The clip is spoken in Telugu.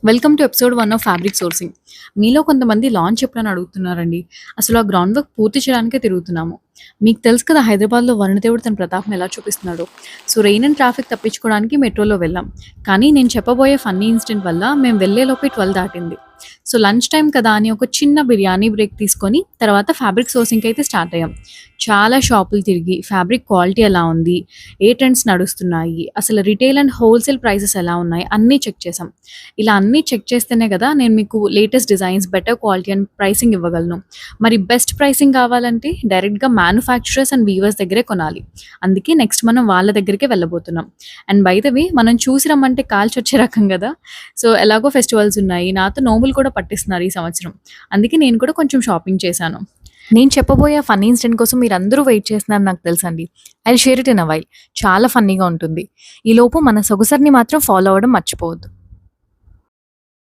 Welcome to episode 1 of fabric sourcing. మీలో కొంతమంది లాంచ్ ఎప్పుడని అడుగుతున్నారండి. అసలు ఆ గ్రౌండ్ వర్క్ పూర్తి చేయడానికే తిరుగుతున్నాము. మీకు తెలుసు కదా హైదరాబాద్‌లో వరుణదేవుడు తన ప్రతాపం ఎలా చూపిస్తున్నాడో. సో, రెయిన్ అండ్ ట్రాఫిక్ తప్పించుకోవడానికి మెట్రోలో వెళ్ళాం. కానీ నేను చెప్పబోయే ఫన్నీ ఇన్సిడెంట్ వల్ల మేము వెళ్ళేలోపే 12 దాటింది. సో, లంచ్ టైమ్ కదా అని ఒక చిన్న బిర్యానీ బ్రేక్ తీసుకొని తర్వాత ఫ్యాబ్రిక్ సోర్సింగ్‌కి అయితే స్టార్ట్ అయ్యాం. చాలా షాపులు తిరిగి ఫ్యాబ్రిక్ క్వాలిటీ ఎలా ఉంది, ఏ ట్రెండ్స్ నడుస్తున్నాయి, అసలు రిటైల్ అండ్ హోల్‌సేల్ ప్రైసెస్ ఎలా ఉన్నాయి అన్నీ చెక్ చేసాం. ఇలా అన్నీ చెక్ చేస్తేనే కదా నేను మీకు latest designs, better quality and pricing ఇవ్వగలను. మరి బెస్ట్ ప్రైసింగ్ కావాలంటే డైరెక్ట్‌గా మ్యానుఫ్యాక్చరర్స్ అండ్ వీవర్స్ దగ్గరే కొనాలి. అందుకే నెక్స్ట్ మనం వాళ్ళ దగ్గరికే వెళ్ళబోతున్నాం. అండ్ బై ద వే మనం చూసి రమ్మంటే కాల్చొచ్చే రకం కదా! సో, ఎలాగో ఫెస్టివల్స్ ఉన్నాయి. నాతో నోములు కూడా పట్టిస్తున్నారు ఈ సంవత్సరం. అందుకే నేను కూడా కొంచెం షాపింగ్ చేశాను. నేను చెప్పబోయే ఫన్నీ ఇన్సిడెంట్ కోసం మీరందరూ వెయిట్ చేస్తున్నారు నాకు తెలుసండి. I will share it in a while. చాలా ఫన్నీగా ఉంటుంది. ఈలోపు మన సొగసరిని మాత్రం ఫాలో అవ్వడం మర్చిపోవద్దు.